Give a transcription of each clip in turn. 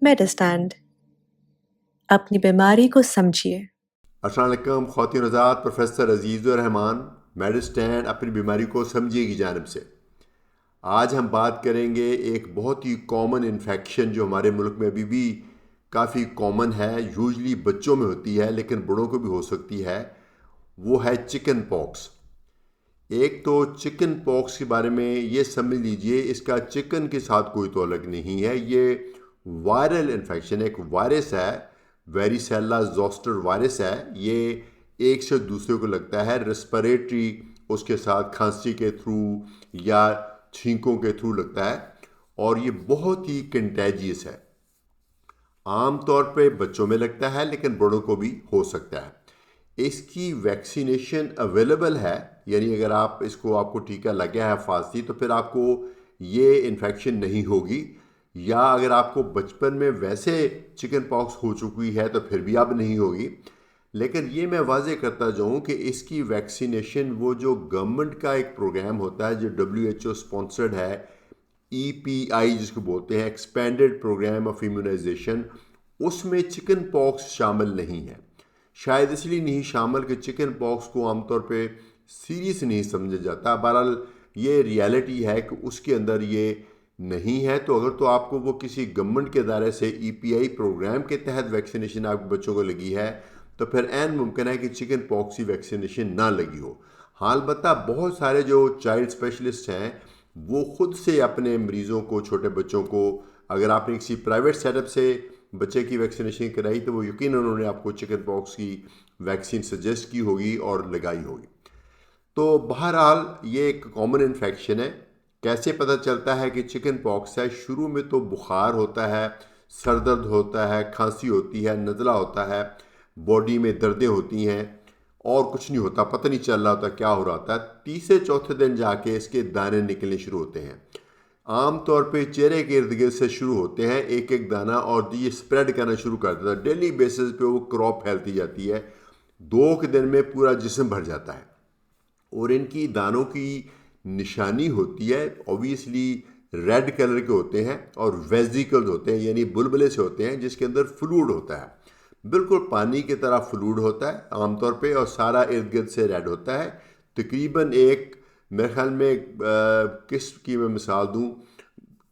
मेडिस्टैंड अपनी बीमारी को समझिए। अस्सलाम वालेकुम ख़वातीन हज़रात, प्रोफेसर अजीज़ुर रहमान मेडिस्टैंड अपनी बीमारी को समझिए की जानिब से आज हम बात करेंगे एक बहुत ही कॉमन इन्फेक्शन जो हमारे मुल्क में अभी भी काफ़ी कॉमन है। यूजली बच्चों में होती है लेकिन बड़ों को भी हो सकती है। वो है चिकन पॉक्स। एक तो चिकन पॉक्स के बारे में ये समझ लीजिए, इसका चिकन के साथ कोई ताल्लुक नहीं है। ये वायरल इन्फेक्शन, एक वायरस है, वेरिसेला जोस्टर वायरस है। ये एक से दूसरे को लगता है, रेस्पिरेटरी उसके साथ खांसी के थ्रू या छींकों के थ्रू लगता है और ये बहुत ही कंटेजियस है। आम तौर पे बच्चों में लगता है लेकिन बड़ों को भी हो सकता है। इसकी वैक्सीनेशन अवेलेबल है, यानी अगर आप इसको आपको टीका लग गया है फांसी तो फिर आपको ये इन्फेक्शन नहीं होगी। या अगर आपको बचपन में वैसे चिकन पॉक्स हो चुकी है तो फिर भी अब नहीं होगी। लेकिन ये मैं वाजे करता जाऊँ कि इसकी वैक्सीनेशन, वो जो गवर्नमेंट का एक प्रोग्राम होता है जो WHO स्पॉन्सर्ड है, EPI जिसको बोलते हैं, एक्सपेंडेड प्रोग्राम ऑफ इम्यूनाइजेशन, उसमें चिकन पॉक्स शामिल नहीं है। शायद इसलिए नहीं शामिल कि चिकन पॉक्स को आमतौर पे सीरियस नहीं समझा जाता। बहरहाल ये रियलिटी है कि उसके अंदर ये नहीं है। तो अगर तो आपको वो किसी गवर्नमेंट के दायरे से EPI प्रोग्राम के तहत वैक्सीनेशन आपके बच्चों को लगी है तो फिर ऐन मुमकिन है कि चिकन पॉक्स की वैक्सीनेशन ना लगी हो। हाँ, अलबत्ता बहुत सारे जो चाइल्ड स्पेशलिस्ट हैं वो खुद से अपने मरीज़ों को, छोटे बच्चों को, अगर आपने किसी प्राइवेट सेटअप से बच्चे की वैक्सीनेशन कराई तो वो यकीन उन्होंने आपको चिकन पॉक्स की वैक्सीन सजेस्ट की होगी और लगाई होगी। तो बहरहाल ये एक कॉमन इन्फेक्शन है। कैसे पता चलता है कि चिकन पॉक्स है? शुरू में तो बुखार होता है, सर दर्द होता है, खांसी होती है, नज़ला होता है, बॉडी में दर्दें होती हैं और कुछ नहीं होता, पता नहीं चल रहा होता क्या हो रहा होता है। तीसरे चौथे दिन जाके इसके दाने निकलने शुरू होते हैं। आम तौर पे चेहरे के इर्द गिर्द से शुरू होते हैं एक एक दाना और ये स्प्रेड करना शुरू कर देता है। डेली बेसिस पे वो क्रॉप फैलती जाती है, 2 के दिन में पूरा जिस्म भर जाता है। और इनकी दानों की निशानी होती है, ऑब्वियसली रेड कलर के होते हैं और वेजिकल्स होते हैं, यानी बुलबुले से होते हैं जिसके अंदर फ्लूइड होता है। बिल्कुल पानी की तरह फ्लूइड होता है आमतौर पे और सारा इर्द गिर्द से रेड होता है। तकरीबन एक, मेरे ख्याल में किस की मैं मिसाल दूं,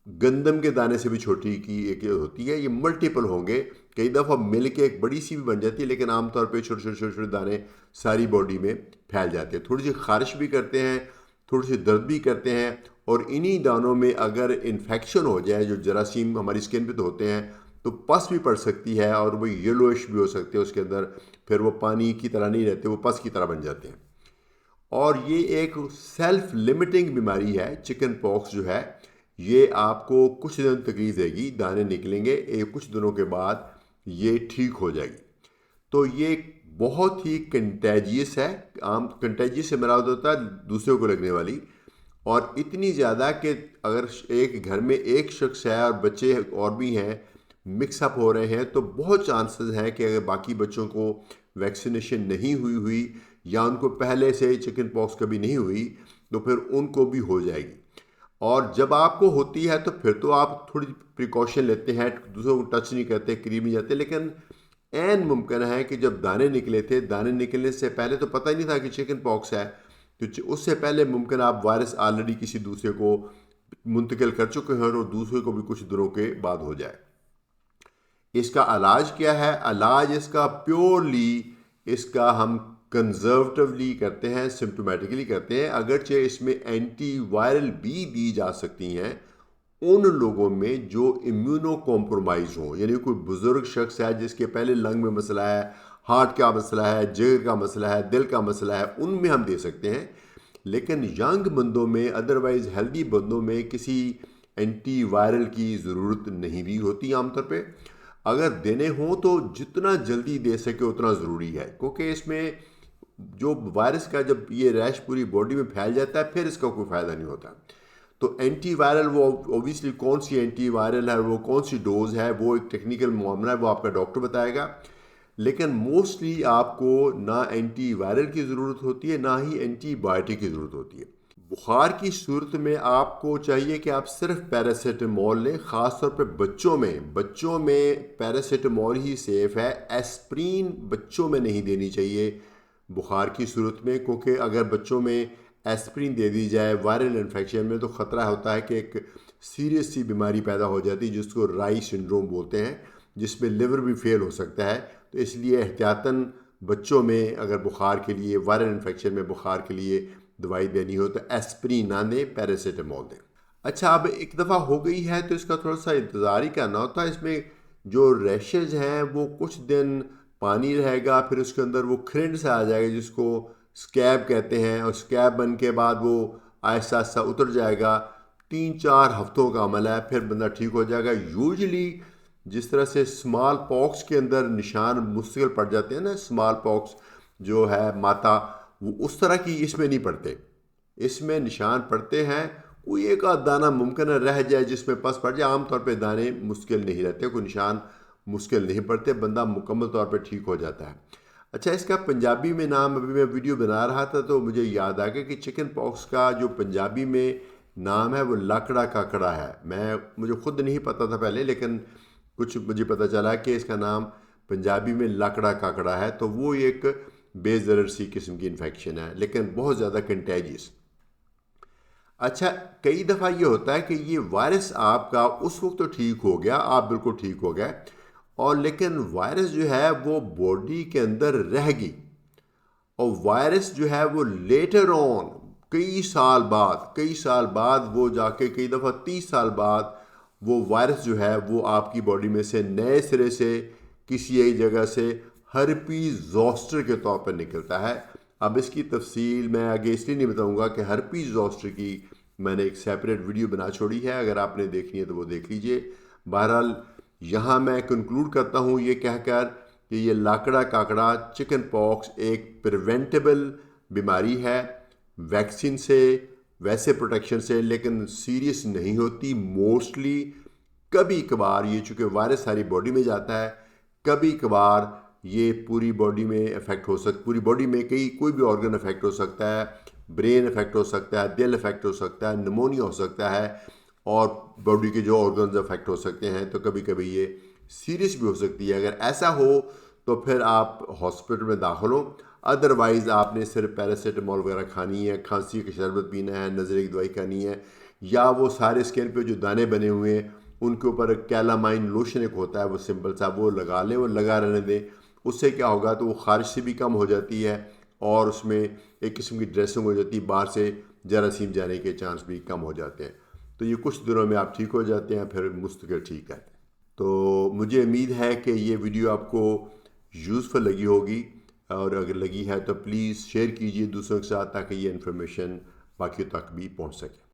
गंदम के दाने से भी छोटी की एक होती है। ये मल्टीपल होंगे, कई दफ़ा मिल के एक बड़ी सी भी बन जाती है, लेकिन आमतौर पे छोटे छोटे छोटे छोटे दाने सारी बॉडी में फैल जाते हैं। थोड़ी सी खारिश भी करते हैं, थोड़ी सी दर्द भी करते हैं। और इन्हीं दानों में अगर इन्फेक्शन हो जाए, जो जरासीम हमारी स्किन पे तो होते हैं, तो पस भी पड़ सकती है और वो येलोइश भी हो सकते हैं उसके अंदर। फिर वो पानी की तरह नहीं रहते, वो पस की तरह बन जाते हैं। और ये एक सेल्फ लिमिटिंग बीमारी है चिकन पॉक्स जो है। ये आपको कुछ दिन तकलीफ देगी, दाने निकलेंगे, एक कुछ दिनों के बाद ये ठीक हो जाएगी। तो ये बहुत ही कंटेजियस है। आम कंटेजियस से मेरा होता है दूसरों को लगने वाली, और इतनी ज़्यादा कि अगर एक घर में एक शख्स है और बच्चे और भी हैं, मिक्सअप हो रहे हैं, तो बहुत चांसेस हैं कि अगर बाकी बच्चों को वैक्सीनेशन नहीं हुई हुई या उनको पहले से चिकन पॉक्स कभी नहीं हुई तो फिर उनको भी हो जाएगी। और जब आपको होती है तो फिर तो आप थोड़ी प्रिकॉशन लेते हैं, दूसरों को टच नहीं करते, करीब नहीं जाते। लेकिन ऐन मुमकिन है कि जब दाने निकले थे, दाने निकलने से पहले तो पता ही नहीं था कि चिकन पॉक्स है, तो उससे पहले मुमकिन आप वायरस ऑलरेडी किसी दूसरे को मुंतकिल कर चुके हैं और दूसरे को भी कुछ दिनों के बाद हो जाए। इसका इलाज क्या है? इलाज इसका प्योरली, इसका हम कंजर्वेटिवली करते हैं, सिम्टोमेटिकली करते हैं। अगरचे इसमें एंटी वायरल भी दी जा सकती हैं उन लोगों में जो इम्यूनो कॉम्प्रोमाइज हों, यानी कोई बुजुर्ग शख्स है जिसके पहले लंग में मसला है, हार्ट का मसला है, जिगर का मसला है, दिल का मसला है, उनमें हम दे सकते हैं। लेकिन यंग बंदों में, अदरवाइज हेल्दी बंदों में किसी एंटी वायरल की ज़रूरत नहीं भी होती आमतौर पे। अगर देने हों तो जितना जल्दी दे सके उतना ज़रूरी है, क्योंकि इसमें जो वायरस का जब ये रैश पूरी बॉडी में फैल जाता है फिर इसका कोई फ़ायदा नहीं होता। तो एंटी वायरल, वो ओबियसली कौन सी एंटी वायरल है, वो कौन सी डोज है, वो एक टेक्निकल मामला है, वो आपका डॉक्टर बताएगा। लेकिन मोस्टली आपको ना एंटी वायरल की ज़रूरत होती है, ना ही एंटीबायोटिक की ज़रूरत होती है। बुखार की सूरत में आपको चाहिए कि आप सिर्फ पैरासीटामोल लें। ख़ास तौर पे बच्चों में पैरासीटामोल ही सेफ़ है। एस्प्रीन बच्चों में नहीं देनी चाहिए बुखार की सूरत में, क्योंकि अगर बच्चों में एस्प्रीन दे दी जाए वायरल इन्फेक्शन में तो ख़तरा होता है कि एक सीरियस सी बीमारी पैदा हो जाती है जिसको राई सिंड्रोम बोलते हैं, जिसमें लिवर भी फेल हो सकता है। तो इसलिए एहतियातन बच्चों में अगर बुखार के लिए, वायरल इन्फेक्शन में बुखार के लिए दवाई देनी हो तो एस्प्रीन ना दें, पैरासीटामोल दें। अच्छा, अब एक दफ़ा हो गई है तो इसका थोड़ा सा इंतज़ार ही करना होता है। इसमें जो रैशेज हैं वो कुछ दिन पानी रहेगा, फिर उसके अंदर वो खिरंड सा आ जाएगा जिसको स्कैब कहते हैं, और स्कैब बन के बाद वो आहिस्ता आहिस्ता उतर जाएगा। 3-4 हफ्तों का अमल है, फिर बंदा ठीक हो जाएगा। यूजली जिस तरह से स्मॉल पॉक्स के अंदर निशान मुश्किल पड़ जाते हैं ना, स्मॉल पॉक्स जो है माता, वो उस तरह की इसमें नहीं पड़ते। इसमें निशान पड़ते हैं, कोई एक आध दाना मुमकिन है रह जाए जिसमें पस पड़ जाए। आमतौर पे दाने मुश्किल नहीं रहते, कोई निशान मुश्किल नहीं पड़ते, बंदा मुकम्मल तौर पे ठीक हो जाता है। अच्छा, इसका पंजाबी में नाम, अभी मैं वीडियो बना रहा था तो मुझे याद आ गया कि चिकन पॉक्स का जो पंजाबी में नाम है वो लाकड़ा काकड़ा है। मुझे खुद नहीं पता था पहले, लेकिन कुछ मुझे पता चला कि इसका नाम पंजाबी में लाकड़ा काकड़ा है। तो वो एक बेज़रर सी किस्म की इन्फेक्शन है, लेकिन बहुत ज़्यादा कंटेजियस। अच्छा, कई दफ़ा ये होता है कि ये वायरस आपका उस वक्त तो ठीक हो गया, आप बिल्कुल ठीक हो गए, और लेकिन वायरस जो है वो बॉडी के अंदर रह गई, और वायरस जो है वो लेटर ऑन कई साल बाद वो जाके, कई दफ़ा 30 साल बाद वो वायरस जो है वो आपकी बॉडी में से नए सिरे से किसी एक जगह से हर्पीज ज़ोस्टर के तौर पर निकलता है। अब इसकी तफसील मैं आगे इसलिए नहीं बताऊंगा कि हर्पीज ज़ोस्टर की मैंने एक सेपरेट वीडियो बना छोड़ी है, अगर आपने देखनी है तो वो देख लीजिए। बहरहाल यहाँ मैं कंक्लूड करता हूँ ये कहकर कि ये लाकड़ा काकड़ा चिकन पॉक्स एक प्रिवेंटेबल बीमारी है, वैक्सीन से, वैसे प्रोटेक्शन से, लेकिन सीरियस नहीं होती मोस्टली। कभी कभार ये, चूँकि वायरस सारी बॉडी में जाता है, कभी कभार ये पूरी बॉडी में इफ़ेक्ट हो सकता, पूरी बॉडी में कोई भी ऑर्गन इफ़ेक्ट हो सकता है, ब्रेन इफ़ेक्ट हो सकता है, दिल इफ़ेक्ट हो सकता है, निमोनिया हो सकता है, और बॉडी के जो ऑर्गन्स इफ़ेक्ट हो सकते हैं। तो कभी कभी ये सीरियस भी हो सकती है। अगर ऐसा हो तो फिर आप हॉस्पिटल में दाखिल हो, अदरवाइज़ आपने सिर्फ पैरासीटामोल वगैरह खानी है, खांसी का शरबत पीना है, नज़रे की दवाई खानी है, या वो सारे स्किन पे जो दाने बने हुए हैं उनके ऊपर कैलामाइन लोशन एक होता है, वो सिंपल सा, वो लगा लें, वो लगा रहने दें। उससे क्या होगा तो वो ख़ारिश से भी कम हो जाती है, और उसमें एक किस्म की ड्रेसिंग हो जाती है, बाहर से जरासीम जाने के चांस भी कम हो जाते हैं। तो ये कुछ दिनों में आप ठीक हो जाते हैं, फिर मुस्तकिल ठीक रहते हैं। तो मुझे उम्मीद है कि ये वीडियो आपको यूज़फुल लगी होगी, और अगर लगी है तो प्लीज़ शेयर कीजिए दूसरों के साथ, ताकि ये इन्फॉर्मेशन बाकी तक भी पहुंच सके।